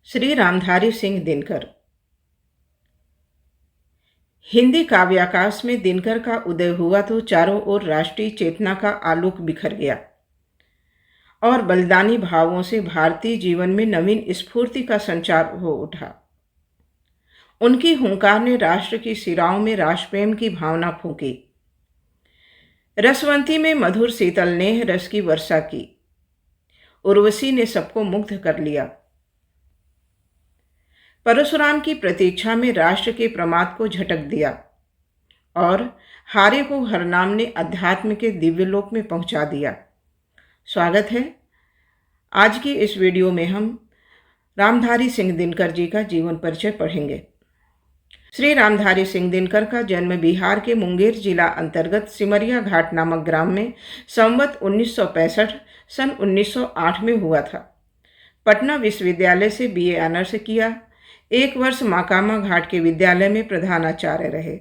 श्री रामधारी सिंह दिनकर। हिंदी काव्याकाश में दिनकर का उदय हुआ तो चारों ओर राष्ट्रीय चेतना का आलोक बिखर गया और बलिदानी भावों से भारतीय जीवन में नवीन स्फूर्ति का संचार हो उठा। उनकी हुंकार ने राष्ट्र की सिराओं में राष्ट्रप्रेम की भावना फूंकी। रसवंती में मधुर शीतल नेह रस की वर्षा की। उर्वशी ने सबको मुग्ध कर लिया। परशुराम की प्रतीक्षा में राष्ट्र के प्रमाद को झटक दिया और हारे को हरनाम ने अध्यात्म के दिव्यलोक में पहुंचा दिया। स्वागत है। आज की इस वीडियो में हम रामधारी सिंह दिनकर जी का जीवन परिचय पढ़ेंगे। श्री रामधारी सिंह दिनकर का जन्म बिहार के मुंगेर जिला अंतर्गत सिमरिया घाट नामक ग्राम में संवत 1965 सन 1908 में हुआ था। पटना विश्वविद्यालय से बीए ऑनर्स किया। एक वर्ष माकामा घाट के विद्यालय में प्रधानाचार्य रहे।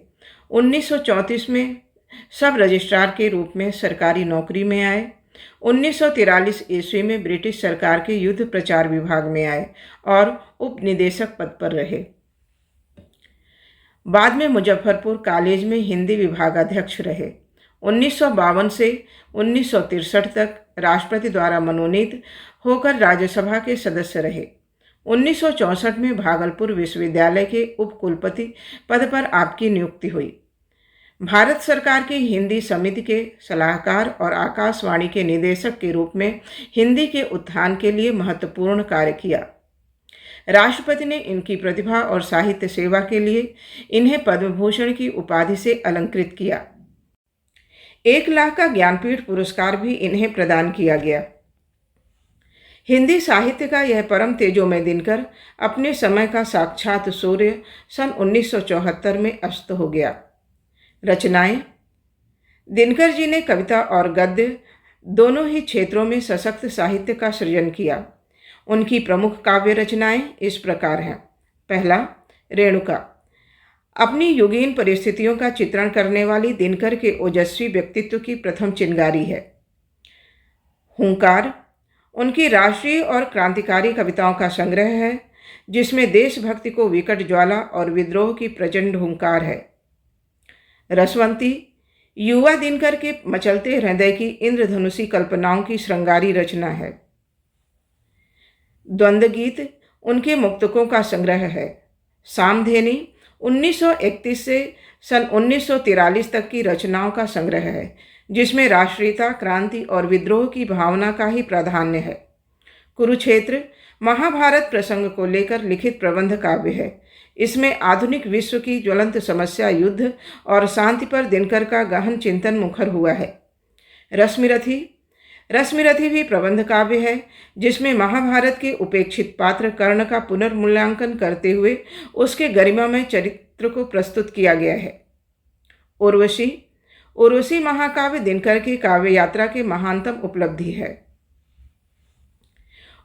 1934 में सब रजिस्ट्रार के रूप में सरकारी नौकरी में आए। 1943 ईस्वी में ब्रिटिश सरकार के युद्ध प्रचार विभाग में आए और उप निदेशक पद पर रहे। बाद में मुजफ्फरपुर कॉलेज में हिंदी विभागाध्यक्ष रहे। 1952 से 1963 तक राष्ट्रपति द्वारा मनोनीत होकर राज्यसभा के सदस्य रहे। 1964 में भागलपुर विश्वविद्यालय के उप कुलपति पद पर आपकी नियुक्ति हुई। भारत सरकार की हिंदी समिति के सलाहकार और आकाशवाणी के निदेशक के रूप में हिंदी के उत्थान के लिए महत्वपूर्ण कार्य किया। राष्ट्रपति ने इनकी प्रतिभा और साहित्य सेवा के लिए इन्हें पद्म भूषण की उपाधि से अलंकृत किया। 1 लाख का ज्ञानपीठ पुरस्कार भी इन्हें प्रदान किया गया। हिंदी साहित्य का यह परम तेजोमय दिनकर अपने समय का साक्षात सूर्य सन 1974 में अस्त हो गया। रचनाएं। दिनकर जी ने कविता और गद्य दोनों ही क्षेत्रों में सशक्त साहित्य का सृजन किया। उनकी प्रमुख काव्य रचनाएं इस प्रकार हैं। पहला, रेणुका। अपनी युगीन परिस्थितियों का चित्रण करने वाली दिनकर के ओजस्वी व्यक्तित्व की प्रथम चिनगारी है। हुंकार उनकी राष्ट्रीय और क्रांतिकारी कविताओं का संग्रह है जिसमें देशभक्ति को विकट ज्वाला और विद्रोह की प्रचंड हुंकार है। रसवंती युवा दिनकर के मचलते हृदय की इंद्रधनुषी कल्पनाओं की श्रृंगारी रचना है। द्वंद्व गीत उनके मुक्तकों का संग्रह है। सामधेनी 1931 से सन 1943 तक की रचनाओं का संग्रह है जिसमें राष्ट्रीयता, क्रांति और विद्रोह की भावना का ही प्राधान्य है। कुरुक्षेत्र महाभारत प्रसंग को लेकर लिखित प्रबंध काव्य है। इसमें आधुनिक विश्व की ज्वलंत समस्या युद्ध और शांति पर दिनकर का गहन चिंतन मुखर हुआ है। रश्मिरथी भी प्रबंध काव्य है जिसमें महाभारत के उपेक्षित पात्र कर्ण का पुनर्मूल्यांकन करते हुए उसके गरिमामय चरित्र को प्रस्तुत किया गया है। उर्वशी महाकाव्य दिनकर की काव्य यात्रा की महानतम उपलब्धि है।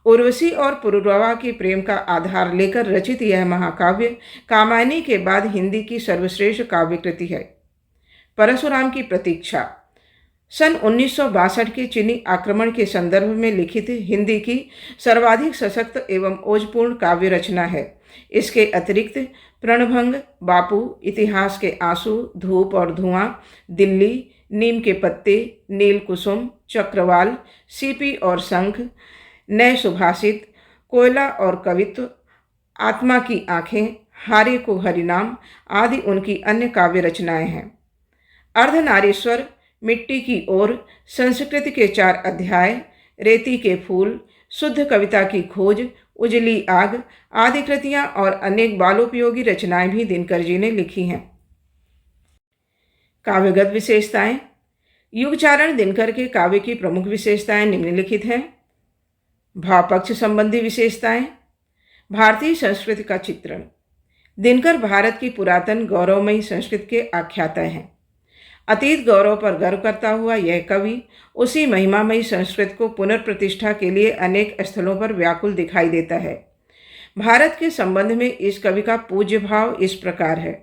उर्वशी और पुरुरवा के प्रेम का आधार लेकर रचित यह महाकाव्य कामायनी के बाद हिंदी की सर्वश्रेष्ठ काव्य कृति है। परशुराम की प्रतीक्षा सन 1962 के चीनी आक्रमण के संदर्भ में लिखित हिंदी की सर्वाधिक सशक्त एवं ओजपूर्ण काव्य रचना है। इसके अतिरिक्त प्रणभंग, बापू, इतिहास के आंसू, धूप और धुआं, दिल्ली, नीम के पत्ते, नील कुसुम, चक्रवाल, सीपी और शंख, नए सुभाषित, कोयला और कवित्व, आत्मा की आंखें, हारे को हरिनाम आदि उनकी अन्य काव्य रचनाएं हैं। अर्धनारीश्वर, मिट्टी की ओर, संस्कृति के 4 अध्याय, रेती के फूल, शुद्ध कविता की खोज, उजली आग आदि कृतियां और अनेक बालोपयोगी रचनाएं भी दिनकर जी ने लिखी हैं। काव्यगत विशेषताएं। युगचारण दिनकर के काव्य की प्रमुख विशेषताएं निम्नलिखित हैं। भावपक्ष संबंधी विशेषताएं। भारतीय संस्कृति का चित्रण। दिनकर भारत की पुरातन गौरवमयी संस्कृति के आख्याता हैं। अतीत गौरव पर गर्व करता हुआ यह कवि उसी महिमामयी संस्कृति को पुनर्प्रतिष्ठा के लिए अनेक स्थलों पर व्याकुल दिखाई देता है। भारत के संबंध में इस कवि का पूज्य भाव इस प्रकार है।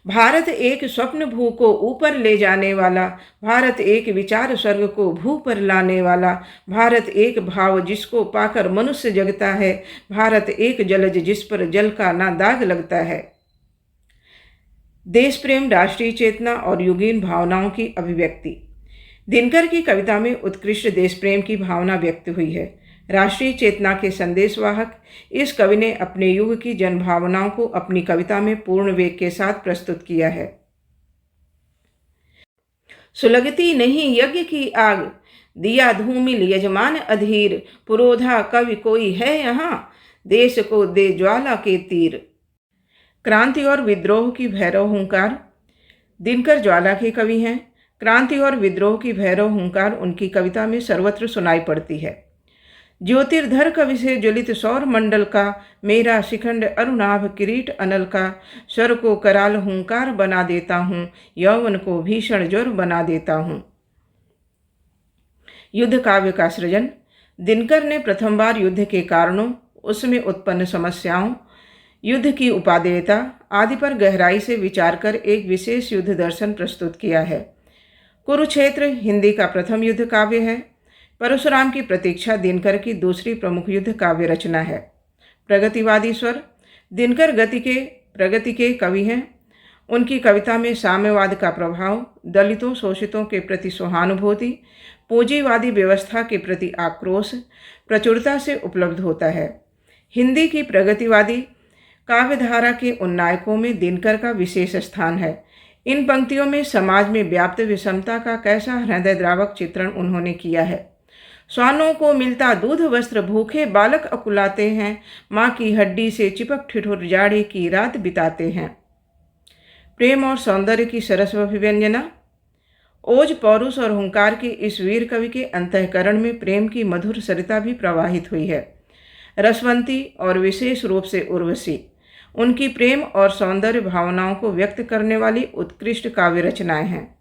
भारत एक स्वप्न भू को ऊपर ले जाने वाला, भारत एक विचार स्वर्ग को भू पर लाने वाला, भारत एक भाव जिसको पाकर मनुष्य जगता है, भारत एक जलज जिस पर जल का ना दाग लगता है। देश प्रेम, राष्ट्रीय चेतना और युगीन भावनाओं की अभिव्यक्ति। दिनकर की कविता में उत्कृष्ट देश प्रेम की भावना व्यक्त हुई है। राष्ट्रीय चेतना के संदेशवाहक इस कवि ने अपने युग की जन भावनाओं को अपनी कविता में पूर्ण वेग के साथ प्रस्तुत किया है। सुलगती नहीं यज्ञ की आग, दिया धूमिल यजमान अधीर, पुरोधा कवि कोई है यहाँ, देश को दे ज्वाला के तीर। क्रांति और विद्रोह की भैरव हुंकार। दिनकर ज्वाला के कवि हैं। क्रांति और विद्रोह की भैरव हुंकार उनकी कविता में सर्वत्र सुनाई पड़ती है। ज्योतिर्धर कवि से ज्वलित सौर मंडल का, मेरा शिखंड अरुणाभ किरीट अनल का, स्वर को कराल हुंकार बना देता हूँ, यौवन को भीषण ज्वर बना देता हूँ। युद्ध काव्य का सृजन। दिनकर ने प्रथम बार युद्ध के कारणों, उसमें उत्पन्न समस्याओं, युद्ध की उपादेयता आदि पर गहराई से विचार कर एक विशेष युद्ध दर्शन प्रस्तुत किया है। कुरुक्षेत्र हिंदी का प्रथम युद्ध काव्य है। परशुराम की प्रतीक्षा दिनकर की दूसरी प्रमुख युद्ध काव्य रचना है। प्रगतिवादी स्वर। दिनकर प्रगति के कवि हैं। उनकी कविता में साम्यवाद का प्रभाव, दलितों शोषितों के प्रति सहानुभूति, पूंजीवादी व्यवस्था के प्रति आक्रोश प्रचुरता से उपलब्ध होता है। हिंदी की प्रगतिवादी काव्यधारा के उन नायकों में दिनकर का विशेष स्थान है। इन पंक्तियों में समाज में व्याप्त विषमता का कैसा हृदयद्रावक चित्रण उन्होंने किया है। श्वानों को मिलता दूध वस्त्र, भूखे बालक अकुलाते हैं, माँ की हड्डी से चिपक ठिठुर जाड़े की रात बिताते हैं। प्रेम और सौंदर्य की सरस अभिव्यंजना। ओज, पौरुष और हुंकार के इस वीर कवि के अंतःकरण में प्रेम की मधुर सरिता भी प्रवाहित हुई है। रसवंती और विशेष रूप से उर्वशी उनकी प्रेम और सौंदर्य भावनाओं को व्यक्त करने वाली उत्कृष्ट काव्य रचनाएं हैं।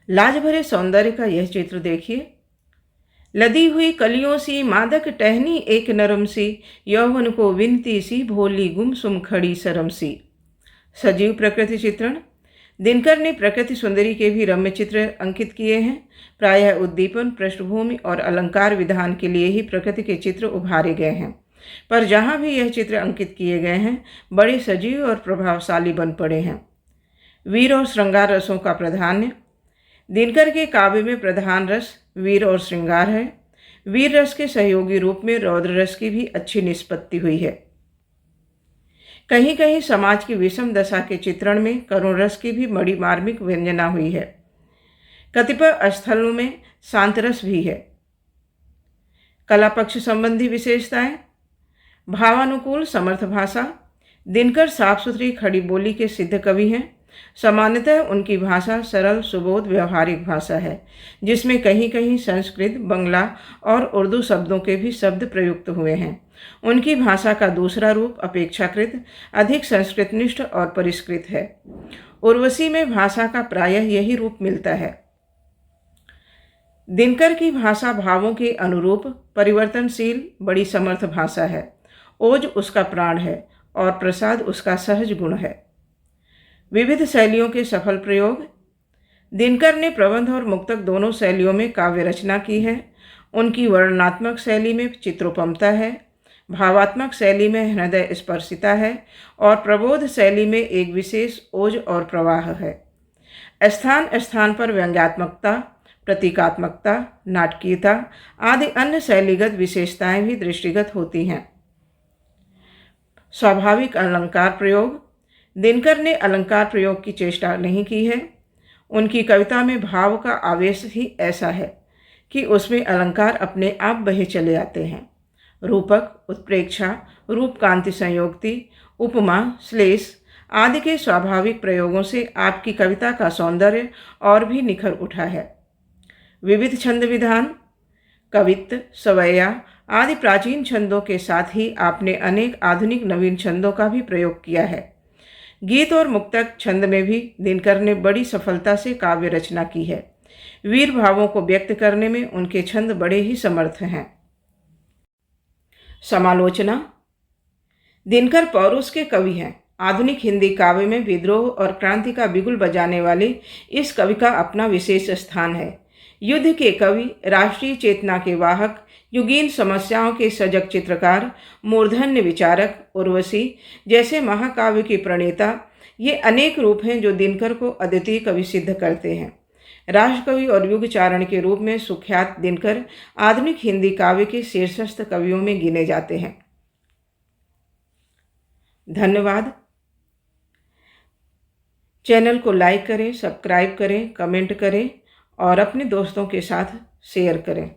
लाज भरे सौंदर्य का यह चित्र देखिए। लदी हुई कलियों सी मादक टहनी एक नरम सी, यौवन को विनती सी भोली गुमसुम खड़ी शरम सी। सजीव प्रकृति चित्रण। दिनकर ने प्रकृति सुंदरी के भी रम्य चित्र अंकित किए हैं। प्रायः उद्दीपन, पृष्ठभूमि और अलंकार विधान के लिए ही प्रकृति के चित्र उभारे गए हैं, पर जहाँ भी यह चित्र अंकित किए गए हैं बड़े सजीव और प्रभावशाली बन पड़े हैं। वीर और श्रृंगार रसों का प्राधान्य। दिनकर के काव्य में प्रधान रस वीर और श्रृंगार है। वीर रस के सहयोगी रूप में रौद्र रस की भी अच्छी निष्पत्ति हुई है। कहीं कहीं समाज की विषम दशा के चित्रण में करुण रस की भी बड़ी मार्मिक व्यंजना हुई है। कतिपय स्थलों में शांत रस भी है। कला पक्ष संबंधी विशेषताएं। भावानुकूल समर्थ भाषा। दिनकर साफ सुथरी खड़ी बोली के सिद्ध कवि हैं। सामान्यतः उनकी भाषा सरल सुबोध व्यवहारिक भाषा है, जिसमें कहीं कहीं संस्कृत, बंगला और उर्दू शब्दों के भी शब्द प्रयुक्त हुए हैं। उनकी भाषा का दूसरा रूप अपेक्षाकृत अधिक संस्कृतनिष्ठ और परिष्कृत है। उर्वशी में भाषा का प्रायः यही रूप मिलता है। दिनकर की भाषा भावों के अनुरूप परिवर्तनशील बड़ी समर्थ भाषा है। ओज उसका प्राण है और प्रसाद उसका सहज गुण है। विविध शैलियों के सफल प्रयोग। दिनकर ने प्रबंध और मुक्तक दोनों शैलियों में काव्य रचना की है। उनकी वर्णनात्मक शैली में चित्रोपमता है, भावात्मक शैली में हृदय स्पर्शिता है और प्रबोध शैली में एक विशेष ओज और प्रवाह है। स्थान स्थान पर व्यंग्यात्मकता, प्रतीकात्मकता, नाटकीयता आदि अन्य शैलीगत विशेषताएं भी दृष्टिगत होती हैं। स्वाभाविक अलंकार प्रयोग। दिनकर ने अलंकार प्रयोग की चेष्टा नहीं की है। उनकी कविता में भाव का आवेश ही ऐसा है कि उसमें अलंकार अपने आप बहे चले आते हैं। रूपक, उत्प्रेक्षा, रूप कांति संयोक्ति, उपमा, श्लेष आदि के स्वाभाविक प्रयोगों से आपकी कविता का सौंदर्य और भी निखर उठा है। विविध छंद विधान। कवित्त, सवैया आदि प्राचीन छंदों के साथ ही आपने अनेक आधुनिक नवीन छंदों का भी प्रयोग किया है। गीत और मुक्तक छंद में भी दिनकर ने बड़ी सफलता से काव्य रचना की है। वीर भावों को व्यक्त करने में उनके छंद बड़े ही समर्थ हैं। समालोचना। दिनकर पौरुष के कवि हैं आधुनिक हिंदी काव्य में विद्रोह और क्रांति का बिगुल बजाने वाले इस कवि का अपना विशेष स्थान है। युद्ध के कवि, राष्ट्रीय चेतना के वाहक, युगीन समस्याओं के सजग चित्रकार, मूर्धन्य विचारक, उर्वशी जैसे महाकाव्य के प्रणेता, ये अनेक रूप हैं जो दिनकर को अद्वितीय कवि सिद्ध करते हैं। राष्ट्रकवि और युगचारण के रूप में सुख्यात दिनकर आधुनिक हिंदी काव्य के शीर्षस्थ कवियों में गिने जाते हैं। धन्यवाद। चैनल को लाइक करें, सब्सक्राइब करें, कमेंट करें और अपने दोस्तों के साथ शेयर करें।